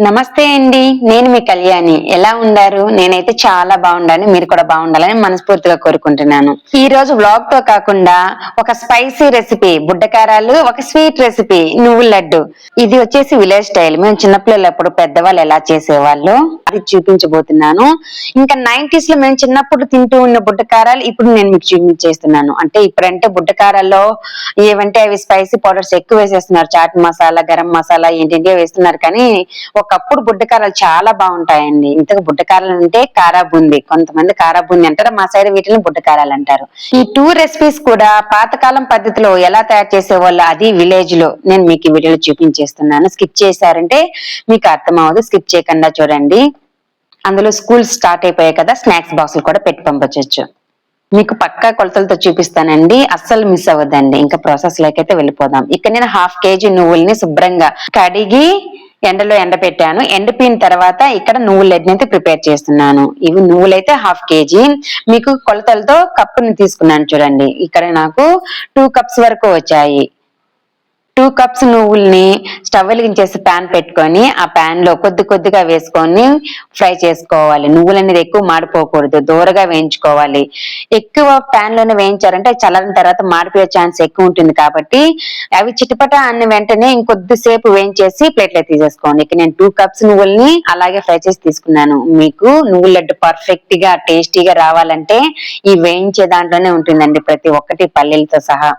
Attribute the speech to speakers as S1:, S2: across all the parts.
S1: నమస్తే అండి, నేను మీ కళ్యాణి. ఎలా ఉన్నారు? నేనైతే చాలా బాగుండాను. మీరు కూడా బాగుండాలని మనస్ఫూర్తిగా కోరుకుంటున్నాను. ఈ రోజు వ్లాగ్ తో కాకుండా ఒక స్పైసీ రెసిపీ బుడ్డకారాలు, ఒక స్వీట్ రెసిపీ నువ్వుల లడ్డు. ఇది వచ్చేసి విలేజ్ స్టైల్. మేము చిన్నపిల్లలప్పుడు పెద్దవాళ్ళు ఎలా చేసేవాళ్ళు అది చూపించబోతున్నాను. ఇంకా 90s లో మేము చిన్నప్పుడు తింటూ ఉన్న బుడ్డకారాలు ఇప్పుడు నేను మీకు చూపించేస్తున్నాను. అంటే ఇప్పుడంటే బుడ్డకారాల్లో ఏవంటే అవి స్పైసీ పౌడర్స్ ఎక్కువ వేసేస్తున్నారు. చాట్ మసాలా, గరం మసాలా ఏంటంటే వేస్తున్నారు. కానీ ఒకప్పుడు బుడ్డకారాలు చాలా బాగుంటాయండి. ఇంతకు బుడ్డకారాలు అంటే కారా బూంది, కొంతమంది కారా బూంది అంటారు, మా సైడ్ వీటిని బుడ్డకారాలు అంటారు. ఈ 2 రెసిపీస్ కూడా పాతకాలం పద్ధతిలో ఎలా తయారు చేసేవాళ్ళు అది విలేజ్ లో నేను మీకు ఈ వీడియోలో చూపించేస్తున్నాను. స్కిప్ చేశారంటే మీకు అర్థం అవ్వదు. స్కిప్ చేయకుండా చూడండి. అందులో స్కూల్ స్టార్ట్ అయిపోయాయి కదా, స్నాక్స్ బాక్సులు కూడా పెట్టి పంపించవచ్చు. మీకు పక్కా కొలతలతో చూపిస్తానండి, అస్సలు మిస్ అవ్వద్దండి. ఇంకా ప్రాసెస్ లోకైతే వెళ్ళిపోదాం. ఇక్కడ నేను 1/2 kg నువ్వుల్ని శుభ్రంగా కడిగి ఎండలో ఎండబెట్టాను. ఎండిపోయిన తర్వాత ఇక్కడ నువ్వుల లడ్డుని అయితే ప్రిపేర్ చేస్తున్నాను. ఇవి నువ్వులైతే 1/2 kg. మీకు కొలతలతో కప్పుని తీసుకున్నాను చూడండి. ఇక్కడ నాకు 2 cups వరకు వచ్చాయి. 2 cups నువ్వుల్ని స్టవ్ వెలిగించేసి ప్యాన్ పెట్టుకొని ఆ ప్యాన్ లో కొద్దిగా వేసుకొని ఫ్రై చేసుకోవాలి. నువ్వులు అనేది ఎక్కువ మాడిపోకూడదు, దూరగా వేయించుకోవాలి. ఎక్కువ ప్యాన్ లోనే వేయించారంటే చల్లారిన తర్వాత మాడిపోయే ఛాన్స్ ఎక్కువ ఉంటుంది. కాబట్టి అవి చిటపట అన్న వెంటనే ఇంకొద్దిసేపు వేయించేసి ప్లేట్లో తీసేసుకోండి. ఇక నేను 2 cups నువ్వుల్ని అలాగే ఫ్రై చేసి తీసుకున్నాను. మీకు నువ్వుల లడ్డు పర్ఫెక్ట్ గా టేస్టీగా రావాలంటే ఈ వేయించే దాంట్లోనే ఉంటుందండి ప్రతి ఒక్కటి, పల్లీలతో సహా.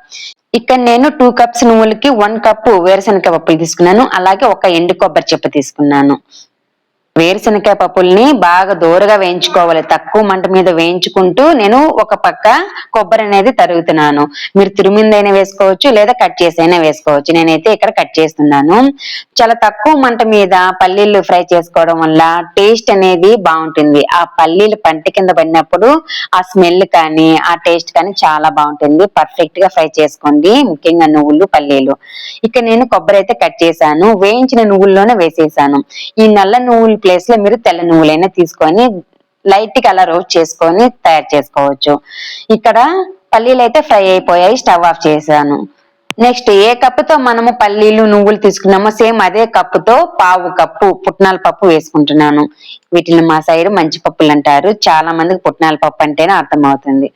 S1: ఇక్కడ నేను 2 cups నువ్వులకి 1 cup వేరుశనగకాయ పప్పులు తీసుకున్నాను. అలాగే ఒక ఎండు కొబ్బరి చెప్ప తీసుకున్నాను. వేరుశనగకాయ పప్పుల్ని బాగా దూరగా వేయించుకోవాలి. తక్కువ మంట మీద వేయించుకుంటూ నేను ఒక పక్క కొబ్బరి అనేది తరుగుతున్నాను. మీరు తురిమిందైనా వేసుకోవచ్చు, లేదా కట్ చేసైనా వేసుకోవచ్చు. నేనైతే ఇక్కడ కట్ చేస్తున్నాను. చాలా తక్కువ మంట మీద పల్లీలు ఫ్రై చేసుకోవడం వల్ల టేస్ట్ అనేది బాగుంటుంది. ఆ పల్లీలు పంట కింద పడినప్పుడు ఆ స్మెల్ కానీ ఆ టేస్ట్ కానీ చాలా బాగుంటుంది. పర్ఫెక్ట్ గా ఫ్రై చేసుకోండి, ముఖ్యంగా నువ్వులు, పల్లీలు. ఇక్కడ నేను కొబ్బరి అయితే కట్ చేశాను, వేయించిన నువ్వుల్లోనే వేసేసాను. ఈ నల్ల నువ్వుల ప్లేస్ లో మీరు తెల్ల నువ్వులైనా తీసుకొని లైట్ గా అలా రోస్ట్ చేసుకొని తయారు చేసుకోవచ్చు. ఇక్కడ పల్లీలు అయితే ఫ్రై అయిపోయాయి, స్టవ్ ఆఫ్ చేశాను. నెక్స్ట్ ఏ కప్పుతో మనము పల్లీలు నువ్వులు తీసుకున్నామో సేమ్ అదే కప్పుతో 1/2 కప్పు పుట్నాల పప్పు వేసుకుంటున్నాను. వీటిని మా సైడ్ మంచి పప్పులు అంటారు. చాలా మందికి పుట్నాల పప్పు అంటేనే అర్థం అవుతుంది.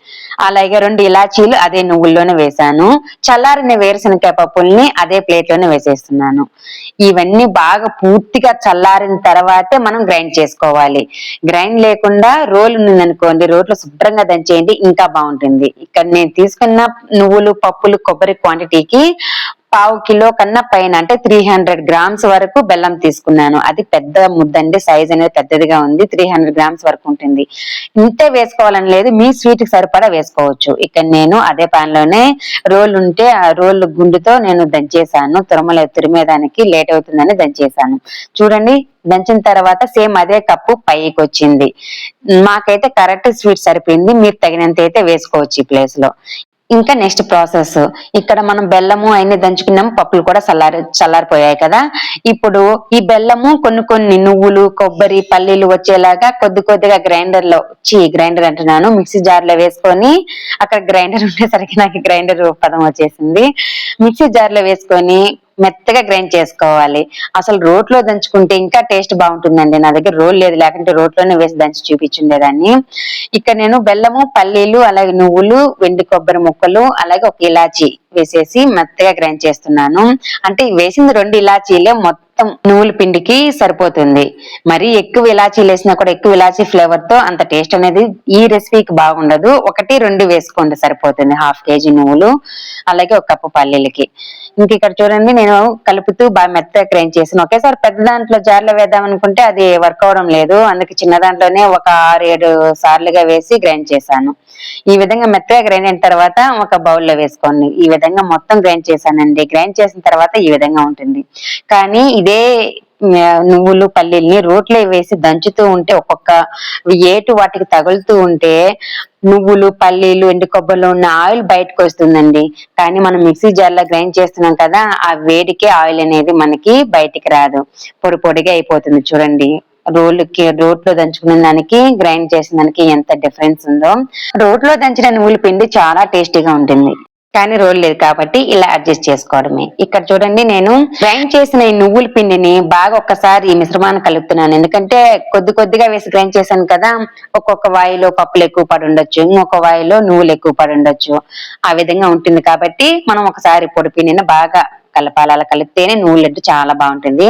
S1: అలాగే 2 ఇలాచీలు అదే నువ్వుల్లోనే వేసాను. చల్లారిన వేరుశనగకాయ పప్పుల్ని అదే ప్లేట్ లోనే వేసేస్తున్నాను. ఇవన్నీ బాగా పూర్తిగా చల్లారిన తర్వాతే మనం గ్రైండ్ చేసుకోవాలి. గ్రైండ్ లేకుండా రోల్ ఉందనుకోండి, రోట్లో శుభ్రంగా దంచేయండి, ఇంకా బాగుంటుంది. ఇక్కడ నేను తీసుకున్న నువ్వులు, పప్పులు, కొబ్బరి క్వాంటిటీకి 1/2 కిలో కన్నా పైన అంటే 300 grams వరకు బెల్లం తీసుకున్నాను. అది పెద్ద ముద్దండి, సైజ్ అనేది పెద్దదిగా ఉంది. 300 grams వరకు ఉంటుంది. ఇంతే వేసుకోవాలని లేదు, మీ స్వీట్ కి సరిపడా వేసుకోవచ్చు. ఇక్కడ నేను అదే పాన్ లోనే రోల్ ఉంటే ఆ రోల్ గుండుతో నేను దంచేసాను. తురిమేదానికి లేట్ అవుతుందని దంచేసాను. చూడండి, దంచిన తర్వాత సేమ్ అదే కప్పు పైకి వచ్చింది. మాకైతే కరెక్ట్ స్వీట్ సరిపోయింది. మీరు తగినంత అయితే వేసుకోవచ్చు ఈ ప్లేస్ లో. ఇంకా నెక్స్ట్ ప్రాసెస్, ఇక్కడ మనం బెల్లము అన్ని దంచుకున్నాము, పప్పులు కూడా చల్లారిపోయాయి కదా. ఇప్పుడు ఈ బెల్లము కొన్ని నువ్వులు, కొబ్బరి, పల్లీలు వచ్చేలాగా కొద్దిగా గ్రైండర్ అంటున్నాను, మిక్సీ జార్ లో వేసుకొని, అక్కడ గ్రైండర్ ఉండేసరికి నాకు గ్రైండర్ పదం వచ్చేసింది. మిక్సీ జార్ లో వేసుకొని మెత్తగా గ్రైండ్ చేసుకోవాలి. అసలు రోట్లో దంచుకుంటే ఇంకా టేస్ట్ బాగుంటుందండి. నా దగ్గర రోల్ లేదు, లేకుంటే రోట్లోనే వేసి దంచి చూపించుండేదాన్ని. ఇక్కడ నేను బెల్లము, పల్లీలు, అలాగే నువ్వులు, వెండి కొబ్బరి ముక్కలు, అలాగే ఒక ఇలాచి వేసేసి మెత్తగా గ్రైండ్ చేస్తున్నాను. అంటే వేసింది 2 ఇలాచీలే, మొత్తం నువ్వుల పిండికి సరిపోతుంది. మరి ఎక్కువ ఇలాచీలు వేసినా కూడా ఎక్కువ ఇలాచీ ఫ్లేవర్ తో అంత టేస్ట్ అనేది ఈ రెసిపీకి బాగుండదు. 1-2 వేసుకోండి సరిపోతుంది. 1/2 kg నువ్వులు, అలాగే 1 కప్పు పల్లీలకి. ఇంక ఇక్కడ చూడండి, నేను కలుపుతూ బాగా మెత్తగా గ్రైండ్ చేసాను. ఒకేసారి పెద్ద దాంట్లో జార్లో వేద్దాం అనుకుంటే అది వర్క్ అవడం లేదు. అందుకే చిన్న దాంట్లోనే ఒక 6-7 సార్లుగా వేసి గ్రైండ్ చేశాను. ఈ విధంగా మెత్తగా గ్రైండ్ అయిన తర్వాత ఒక బౌల్లో వేసుకోండి. ఈ విధంగా మొత్తం గ్రైండ్ చేశానండి. గ్రైండ్ చేసిన తర్వాత ఈ విధంగా ఉంటుంది. కానీ ఇదే నువ్వులు, పల్లీల్ని రోట్లో వేసి దంచుతూ ఉంటే ఒక్కొక్క ఏటు వాటికి తగులుతూ ఉంటే నువ్వులు, పల్లీలు, ఎండు కొబ్బరిలో ఉన్న ఆయిల్ బయటకు వస్తుందండి. కానీ మనం మిక్సీ జార్ లో గ్రైండ్ చేస్తున్నాం కదా, ఆ వేడికే ఆయిల్ అనేది మనకి బయటికి రాదు, పొడిగా అయిపోతుంది. చూడండి, రోట్లో దంచుకున్న దానికి గ్రైండ్ చేసిన దానికి ఎంత డిఫరెన్స్ ఉందో. రోట్లో దంచిన నువ్వుల పిండి చాలా టేస్టీగా ఉంటుంది. కానీ రోల్ లేదు కాబట్టి ఇలా అడ్జస్ట్ చేసుకోవడమే. ఇక్కడ చూడండి, నేను గ్రైండ్ చేసిన ఈ నువ్వుల పిండిని బాగా ఒక్కసారి ఈ మిశ్రమాన్ని కలుపుతున్నాను. ఎందుకంటే కొద్ది కొద్దిగా వేసి గ్రైండ్ చేశాను కదా, ఒక్కొక్క వాయిలో పప్పులు ఎక్కువ పడి ఉండొచ్చు, ఇంకొక వాయిలో నువ్వులు ఎక్కువ పడి ఉండొచ్చు. ఆ విధంగా ఉంటుంది కాబట్టి మనం ఒకసారి పొడి పిండిని బాగా కలపాలి. అలా కలిపితేనే నువ్వుల లడ్డు చాలా బాగుంటుంది.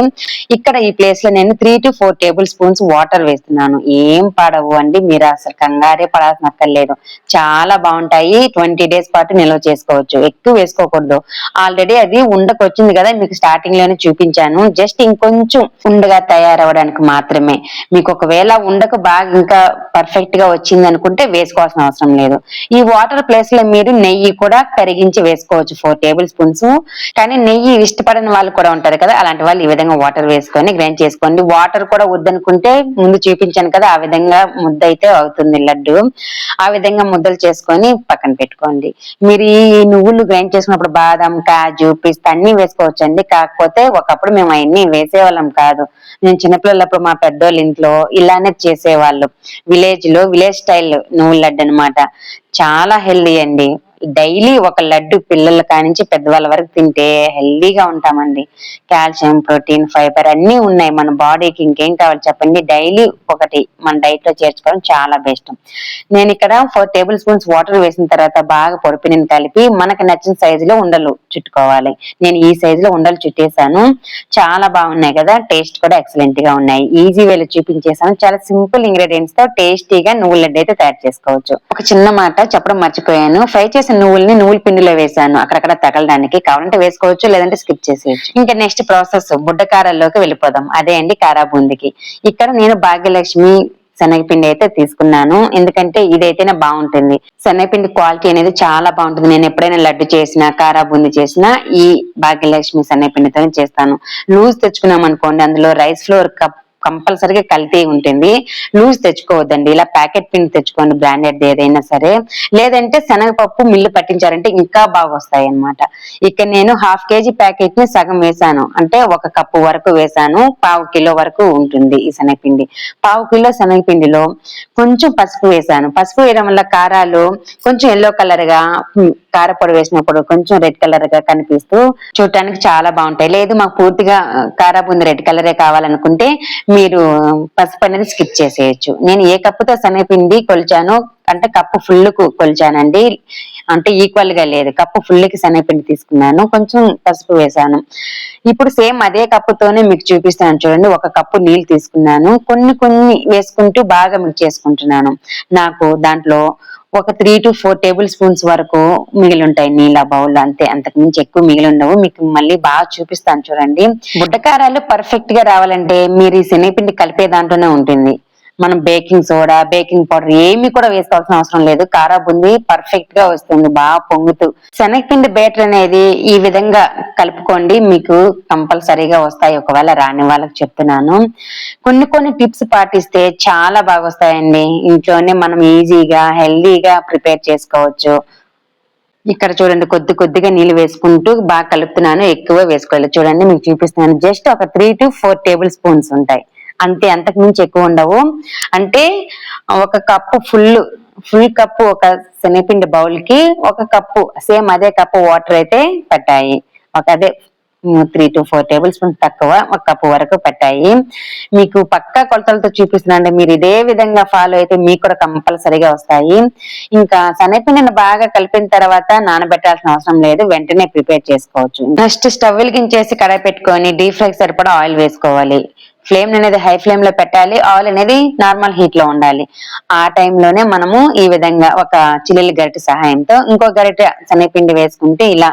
S1: ఇక్కడ ఈ ప్లేస్ లో నేను 3 to 4 టేబుల్ స్పూన్స్ వాటర్ వేస్తున్నాను. ఏం పడవు అండి, మీరు అసలు కంగారే పడాల్సిన అక్కర్లేదు. చాలా బాగుంటాయి. 20 days పాటు నిల్వ చేసుకోవచ్చు. ఎక్కువ వేసుకోకూడదు. ఆల్రెడీ అది ఉండకు వచ్చింది కదా, మీకు స్టార్టింగ్ లోనే చూపించాను. జస్ట్ ఇంకొంచెం ఉండగా తయారవడానికి మాత్రమే. మీకు ఒకవేళ ఉండకు బాగా ఇంకా పర్ఫెక్ట్ గా వచ్చింది అనుకుంటే వేసుకోవాల్సిన అవసరం లేదు. ఈ వాటర్ ప్లేస్ లో మీరు నెయ్యి కూడా కరిగించి వేసుకోవచ్చు, 4 టేబుల్ స్పూన్స్. కానీ నెయ్యి ఇష్టపడని వాళ్ళు కూడా ఉంటారు కదా, అలాంటి వాళ్ళు ఈ విధంగా వాటర్ వేసుకొని గ్రైండ్ చేసుకోండి. వాటర్ కూడా వద్దనుకుంటే ముందు చూపించాను కదా, ఆ విధంగా ముద్ద అయితే అవుతుంది లడ్డు. ఆ విధంగా ముద్దలు చేసుకొని పక్కన పెట్టుకోండి. మీరు ఈ నువ్వులు గ్రైండ్ చేసుకున్నప్పుడు బాదం, కాజు, పిస్తా అన్ని వేసుకోవచ్చండి. కాకపోతే ఒకప్పుడు మేము అవన్నీ వేసేవాళ్ళం కాదు. నేను చిన్నపిల్లలప్పుడు మా పెద్దోళ్ళ ఇంట్లో ఇలానే చేసేవాళ్ళు. విలేజ్ స్టైల్ నువ్వుల లడ్డు అనమాట. చాలా హెల్దీ అండి. డైలీ ఒక లడ్డు పిల్లల కానించి పెద్దవాళ్ళ వరకు తింటే హెల్దీగా ఉంటామండి. కాల్షియం, ప్రోటీన్, ఫైబర్ అన్ని ఉన్నాయి. మన బాడీకి ఇంకేం కావాలి చెప్పండి. డైలీ ఒకటి మన డైట్ లో చేర్చుకోవడం చాలా బెస్ట్. నేను ఇక్కడ 4 టేబుల్ స్పూన్స్ వాటర్ వేసిన తర్వాత బాగా పొడిపిని కలిపి మనకు నచ్చిన సైజులో ఉండలు చుట్టుకోవాలి. నేను ఈ సైజులో ఉండలు చుట్టేసాను. చాలా బాగున్నాయి కదా, టేస్ట్ కూడా ఎక్సలెంట్ గా ఉన్నాయి. ఈజీ వేలో చూపించేసాను. చాలా సింపుల్ ఇంగ్రీడియంట్స్ తో టేస్టీగా నువ్వుల లడ్డు అయితే తయారు చేసుకోవచ్చు. ఒక చిన్న మాట చెప్పడం మర్చిపోయాను. ఫ్రై చేసిన నువ్వుల పిండిలో వేసాను, అక్కడక్కడ తగలడానికి. కావాలంటే వేసుకోవచ్చు, లేదంటే స్కిప్ చేసేయచ్చు. ఇంకా నెక్స్ట్ ప్రాసెస్ బుడ్డకారాల్లోకి వెళ్ళిపోదాం. అదే అండి కారా బూందీకి. ఇక్కడ నేను భాగ్యలక్ష్మి శనగపిండి అయితే తీసుకున్నాను. ఎందుకంటే ఇదైతేనే బాగుంటుంది. శనగపిండి క్వాలిటీ అనేది చాలా బాగుంటుంది. నేను ఎప్పుడైనా లడ్డు చేసినా, కారా బూందీ చేసినా ఈ భాగ్యలక్ష్మి శనగపిండితోనే చేస్తాను. లూజ్ తెచ్చుకున్నాం అనుకోండి, అందులో రైస్ ఫ్లోర్ కంపల్సరీగా కల్తీ ఉంటుంది. లూజ్ తెచ్చుకోవద్దండి. ఇలా ప్యాకెట్ పిండి తెచ్చుకోండి, బ్రాండెడ్ ఏదైనా సరే. లేదంటే శనగపప్పు మిల్లు పట్టించారంటే ఇంకా బాగా వస్తాయి అన్నమాట. ఇక్కడ నేను 1/2 kg ప్యాకెట్ ని సగం వేసాను, అంటే 1 కప్పు వరకు వేసాను. 1/2 కిలో వరకు ఉంటుంది ఈ శనగపిండి. 1/2 కిలో శనగపిండిలో కొంచెం పసుపు వేసాను. పసుపు వేయడం వల్ల కారాలు కొంచెం ఎల్లో కలర్ గా, కారపొడి వేసినప్పుడు కొంచెం రెడ్ కలర్ గా కనిపిస్తూ చూడటానికి చాలా బాగుంటాయి. లేదు మాకు పూర్తిగా కారా బూందీ రెడ్ కలరే కావాలనుకుంటే మీరు పసుపు అనేది స్కిప్ చేసేయచ్చు. నేను ఏ కప్పుతో శనగపిండి కొలిచానో, అంటే కప్పు ఫుల్ కు కొలిచానండి. అంటే ఈక్వల్ గా లేదు, కప్పు ఫుల్ కి శనగపిండి తీసుకున్నాను, కొంచెం పసుపు వేసాను. ఇప్పుడు సేమ్ అదే కప్పుతోనే మీకు చూపిస్తాను చూడండి. 1 కప్పు నీళ్లు తీసుకున్నాను. కొన్ని వేసుకుంటూ బాగా మిక్స్ చేసుకుంటున్నాను. నాకు దాంట్లో ఒక 3 to 4 టేబుల్ స్పూన్స్ వరకు మిగిలి ఉంటాయి నీళ్ళ బౌల్. అంతే, అంతకు మించి ఎక్కువ మిగిలి ఉండవు. మీకు మళ్ళీ బాగా చూపిస్తాను చూడండి. బుడ్డకారాలు పర్ఫెక్ట్ గా రావాలంటే మీరు ఈ శనగపిండి కలిపే దాంట్లోనే ఉంటుంది. మనం బేకింగ్ సోడా, బేకింగ్ పౌడర్ ఏమి కూడా వేసుకోవాల్సిన అవసరం లేదు. కారా బూందీ పర్ఫెక్ట్ గా వస్తుంది, బాగా పొంగుతూ. శనగపిండి బ్యాటర్ అనేది ఈ విధంగా కలుపుకోండి, మీకు కంపల్సరీగా వస్తాయి. ఒకవేళ రాని వాళ్ళకి చెప్తున్నాను. కొన్ని టిప్స్ పాటిస్తే చాలా బాగా వస్తాయండి. ఇంట్లోనే మనం ఈజీగా హెల్దీగా ప్రిపేర్ చేసుకోవచ్చు. ఇక్కడ చూడండి, కొద్దిగా నీళ్ళు వేసుకుంటూ బాగా కలుపుతున్నాను. ఎక్కువ వేసుకోవాలి. చూడండి మీకు చూపిస్తున్నాను. జస్ట్ ఒక 3 to 4 టేబుల్ స్పూన్స్ ఉంటాయి అంతే, అంతకు మించి ఎక్కువ ఉండవు. అంటే 1 కప్పు ఫుల్ కప్పు ఒక శనగపిండి బౌల్ కి 1 కప్పు సేమ్ అదే కప్పు వాటర్ అయితే పట్టాయి. అదే 3 to 4 టేబుల్ స్పూన్స్ తక్కువ, 1 కప్పు వరకు పట్టాయి. మీకు పక్కా కొలతలతో చూపిస్తున్నాండి. మీరు ఇదే విధంగా ఫాలో అయితే మీకు కూడా కంపల్సరీగా వస్తాయి. ఇంకా శనగపిండిని బాగా కలిపిన తర్వాత నానబెట్టాల్సిన అవసరం లేదు, వెంటనే ప్రిపేర్ చేసుకోవచ్చు. నెక్స్ట్ స్టవ్ వెలిగించేసి కడాయి పెట్టుకొని డీప్ ఫ్రై సరిపడా ఆయిల్ వేసుకోవాలి. ఫ్లేమ్ అనేది హై ఫ్లేమ్ లో పెట్టాలి. ఆయిల్ అనేది నార్మల్ హీట్ లో ఉండాలి. ఆ టైంలోనే మనము ఈ విధంగా ఒక చిల్లుల గరిటె సహాయంతో ఇంకో గరిటె శనగపిండి వేసుకుంటే ఇలా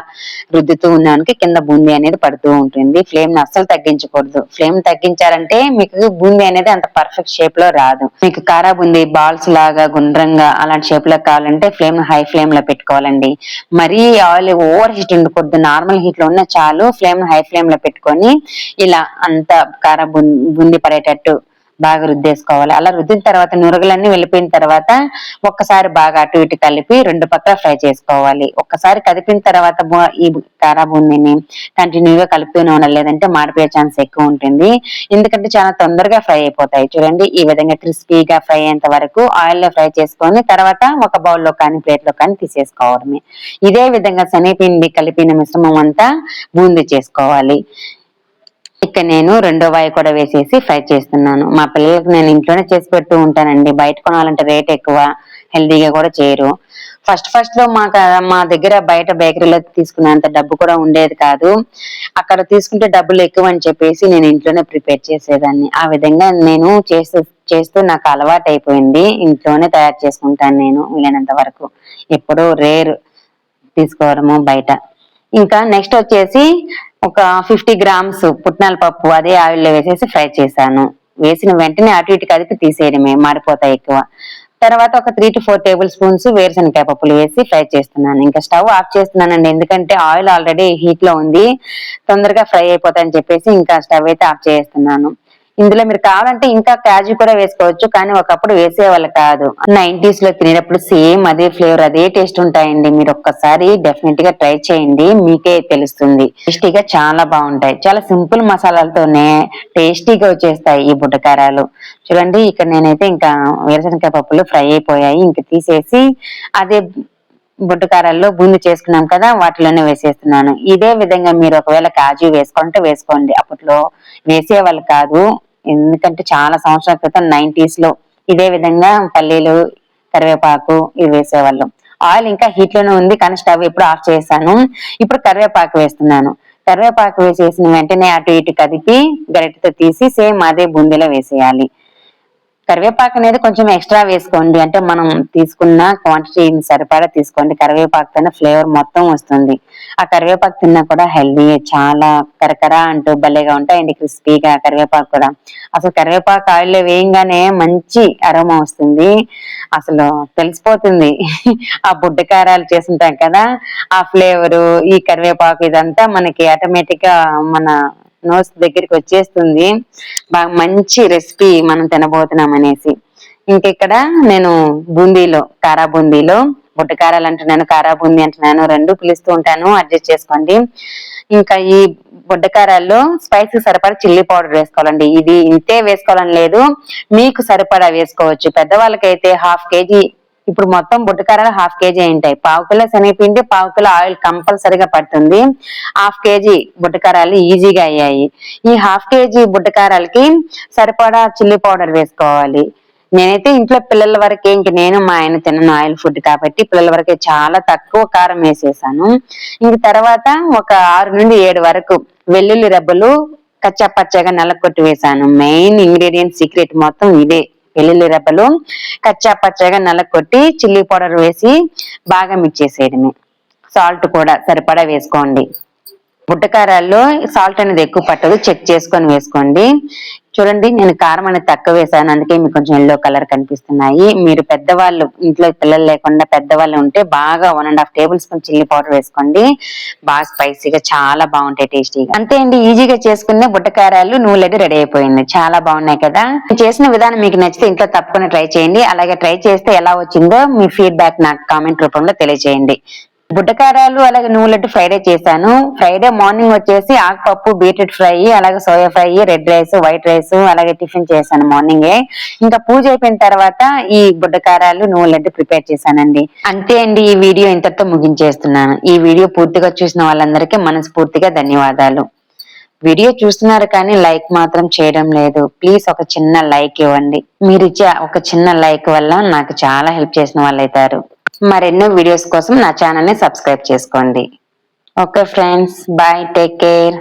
S1: రుద్దుతూ ఉన్నానికి కింద బూందీ అనేది పడుతూ ఉంటుంది. ఫ్లేమ్ ని అస్సలు తగ్గించకూడదు. ఫ్లేమ్ తగ్గించారంటే మీకు బూందీ అనేది అంత పర్ఫెక్ట్ షేప్ లో రాదు. మీకు కారా బూందీ బాల్స్ లాగా గుండ్రంగా అలాంటి షేప్ లో కావాలంటే ఫ్లేమ్ హై ఫ్లేమ్ లో పెట్టుకోవాలండి. మరీ ఆయిల్ ఓవర్ హీట్ ఉండకూడదు, నార్మల్ హీట్ లో ఉన్న చాలు. ఫ్లేమ్ హై ఫ్లేమ్ లో పెట్టుకొని ఇలా అంత కారా బూందీ పడేటట్టు బాగా రుద్దేసుకోవాలి. అలా రుద్దిన తర్వాత నురగలన్నీ వెళ్ళిపోయిన తర్వాత ఒక్కసారి బాగా అటు ఇటు కలిపి 2 పక్కల ఫ్రై చేసుకోవాలి. ఒక్కసారి కదిపిన తర్వాత ఈ కారా బూందీని కంటిన్యూగా కలుపుతూనే ఉండాలి, లేదంటే మాడిపోయే ఛాన్స్ ఎక్కువ ఉంటుంది. ఎందుకంటే చాలా తొందరగా ఫ్రై అయిపోతాయి. చూడండి, ఈ విధంగా క్రిస్పీగా ఫ్రై అయ్యేంత వరకు ఆయిల్ లో ఫ్రై చేసుకొని తర్వాత ఒక బౌల్లో కానీ ప్లేట్ లో కానీ తీసేసుకోవడమే. ఇదే విధంగా శనగపిండి కలిపిన మిశ్రమం అంతా బూందీ చేసుకోవాలి. ఇక్కడ నేను రెండో వాయి కూడా వేసేసి ఫ్రై చేస్తున్నాను. మా పిల్లలకు నేను ఇంట్లోనే చేసి పెడుతూ ఉంటానండి. బయట కొనాలంటే రేట్ ఎక్కువ, హెల్దీగా కూడా చేయరు. ఫస్ట్ లో మా దగ్గర బయట బేకరీలో తీసుకున్నంత డబ్బు కూడా ఉండేది కాదు. అక్కడ తీసుకుంటే డబ్బులు ఎక్కువ అని చెప్పేసి నేను ఇంట్లోనే ప్రిపేర్ చేసేదాన్ని. ఆ విధంగా నేను చేస్తూ నాకు అలవాటు అయిపోయింది. ఇంట్లోనే తయారు చేసుకుంటాను నేను వీలైనంత వరకు. ఎప్పుడూ రేర్ తీసుకోవడము బయట. ఇంకా నెక్స్ట్ వచ్చేసి ఒక 50 గ్రామ్స్ పుట్నాల పప్పు అదే ఆయిల్లో వేసేసి ఫ్రై చేశాను. వేసిన వెంటనే అటు ఇటు కదిపి తీసేయడమే, మాడిపోతాయి ఎక్కువ. తర్వాత ఒక 3 to 4 టేబుల్ స్పూన్స్ వేరుశనగకాయ పప్పులు వేసి ఫ్రై చేస్తున్నాను. ఇంకా స్టవ్ ఆఫ్ చేస్తున్నానండి, ఎందుకంటే ఆయిల్ ఆల్రెడీ హీట్ లో ఉంది, తొందరగా ఫ్రై అయిపోతాయని చెప్పేసి ఇంకా స్టవ్ అయితే ఆఫ్ చేస్తున్నాను. ఇందులో మీరు కావాలంటే ఇంకా కాజు కూడా వేసుకోవచ్చు, కానీ ఒకప్పుడు వేసేవాళ్ళు కాదు. 90s లో తినేటప్పుడు సేమ్ అదే ఫ్లేవర్ అదే టేస్ట్ ఉంటాయండి. మీరు ఒక్కసారి డెఫినెట్ గా ట్రై చేయండి, మీకే తెలుస్తుంది. టేస్టీగా చాలా బాగుంటాయి. చాలా సింపుల్ మసాలాలతోనే టేస్టీగా వచ్చేస్తాయి ఈ బుడ్డకారాలు. చూడండి, ఇక్కడ నేనైతే ఇంకా వేరుశనగకాయ పప్పులు ఫ్రై అయిపోయాయి, ఇంకా తీసేసి అదే బుడ్డకారాల్లో బూందీ చేసుకున్నాం కదా, వాటిలోనే వేసేస్తున్నాను. ఇదే విధంగా మీరు ఒకవేళ కాజు వేసుకుంటే వేసుకోండి. అప్పట్లో వేసేవాళ్ళు కాదు, ఎందుకంటే చాలా సంవత్సరాల క్రితం 90s లో ఇదే విధంగా పల్లీలు, కరివేపాకు ఇవి వేసేవాళ్ళు. ఆయిల్ ఇంకా హీట్ లోనే ఉంది, కానీ స్టవ్ ఎప్పుడు ఆఫ్ చేశాను. ఇప్పుడు కరివేపాకు వేస్తున్నాను. కరివేపాకు వేసేసిన వెంటనే అటు ఇటు కదిపి గరిటెతో తీసి సేమ్ అదే బూందీలో వేసేయాలి. కరివేపాకు అనేది కొంచెం ఎక్స్ట్రా వేసుకోండి, అంటే మనం తీసుకున్న క్వాంటిటీ సరిపడా తీసుకోండి. కరివేపాకుతోనే ఫ్లేవర్ మొత్తం వస్తుంది. ఆ కరివేపాకు తిన్నా కూడా హెల్దీ, చాలా కరకర అంటూ భలేగా ఉంటాయండి క్రిస్పీగా కరివేపాకు కూడా. అసలు కరివేపాకు ఆయిల్లో వేయంగానే మంచి అరోమా వస్తుంది, అసలు తెలిసిపోతుంది. ఆ బుడ్డకారాలు చేస్తుంటాం కదా, ఆ ఫ్లేవరు, ఈ కరివేపాకు ఇదంతా మనకి ఆటోమేటిక్ గా మన నోస్ దగ్గరికి వచ్చేస్తుంది. బాగా మంచి రెసిపీ మనం తినబోతున్నాం అనేసి. ఇంకెక్కడ నేను బూందీలో, కారా బూందీలో, బుడ్డకారాలు అంటున్నాను, కారా బూందీ అంటున్నాను, రెండు పిలుస్తూ ఉంటాను, అడ్జస్ట్ చేసుకోండి. ఇంకా ఈ బుడ్డకారాల్లో స్పైసీ సరిపడా చిల్లీ పౌడర్ వేసుకోవాలండి. ఇది ఇంతే వేసుకోవాలని లేదు, మీకు సరిపడా వేసుకోవచ్చు. పెద్దవాళ్ళకైతే 1/2 kg, ఇప్పుడు మొత్తం బుడ్డకారాలు 1/2 kg ఉంటాయి. 1/4 కిలో శనగపిండి, 1/4 కిలో ఆయిల్ కంపల్సరిగా పడుతుంది. 1/2 kg బుడ్డకారాలు ఈజీగా అయ్యాయి. ఈ 1/2 kg బుడ్డకారాలకి సరిపడా చిల్లీ పౌడర్ వేసుకోవాలి. నేనైతే ఇంట్లో పిల్లల వరకే, ఇంక నేను మా ఆయన తినను ఆయిల్ ఫుడ్ కాబట్టి పిల్లల వరకే చాలా తక్కువ కారం వేసేసాను. ఇంక తర్వాత ఒక 6 నుండి 7 వరకు వెల్లుల్లి రెబ్బలు కచ్చా పచ్చగా నల్లకొట్టి వేసాను. మెయిన్ ఇంగ్రీడియంట్ సీక్రెట్ మొత్తం ఇదే, వెల్లుల్లి రెబ్బలు కచ్చా పచ్చగా నల్లకొట్టి చిల్లీ పౌడర్ వేసి బాగా మిక్స్ చేసేయడమే. సాల్ట్ కూడా సరిపడా వేసుకోండి. బుడ్డకారాల్లో సాల్ట్ అనేది ఎక్కువ పట్టదు, చెక్ చేసుకొని వేసుకోండి. చూడండి, నేను కారం అనేది తక్కువ వేసాను, అందుకే మీకు కొంచెం ఎల్లో కలర్ కనిపిస్తున్నాయి. మీరు పెద్దవాళ్ళు, ఇంట్లో పిల్లలు లేకుండా పెద్దవాళ్ళు ఉంటే బాగా 1.5 టేబుల్ స్పూన్ చిల్లీ పౌడర్ వేసుకోండి. బాగా స్పైసీగా చాలా బాగుంటాయి, టేస్టీగా. అంతే అండి, ఈజీగా చేసుకునే బుడ్డకారాలు నువ్వులడ్డు రెడీ అయిపోయింది. చాలా బాగున్నాయి కదా. చేసిన విధానం మీకు నచ్చితే ఇంట్లో తప్పకుండా ట్రై చేయండి. అలాగే ట్రై చేస్తే ఎలా వచ్చిందో మీ ఫీడ్బ్యాక్ నాకు కామెంట్ రూపంలో తెలియజేయండి. బుడ్డకారాలు అలాగే నువ్వులడ్డు ఫ్రైడే చేశాను. ఫ్రైడే మార్నింగ్ వచ్చేసి ఆకుపప్పు, బీట్రూట్ ఫ్రై, అలాగే soya fry, red rice, white rice, అలాగే టిఫిన్ చేశాను మార్నింగే. ఇంకా పూజ అయిపోయిన తర్వాత ఈ బుడ్డకారాలు, నువ్వులడ్డు ప్రిపేర్ చేశానండి. అంతే అండి, ఈ వీడియో ఇంతటితో ముగించేస్తున్నాను. ఈ వీడియో పూర్తిగా చూసిన వాళ్ళందరికీ మనస్ఫూర్తిగా ధన్యవాదాలు. వీడియో చూస్తున్నారు కానీ లైక్ మాత్రం చేయడం లేదు. ప్లీజ్ ఒక చిన్న లైక్ ఇవ్వండి. మీరు ఇచ్చే ఒక చిన్న లైక్ వల్ల నాకు చాలా హెల్ప్ చేసిన వాళ్ళు అవుతారు. మరెన్నో వీడియోస్ కోసం నా ఛానల్ ని సబ్స్క్రైబ్ చేసుకోండి. Okay friends, bye, take care.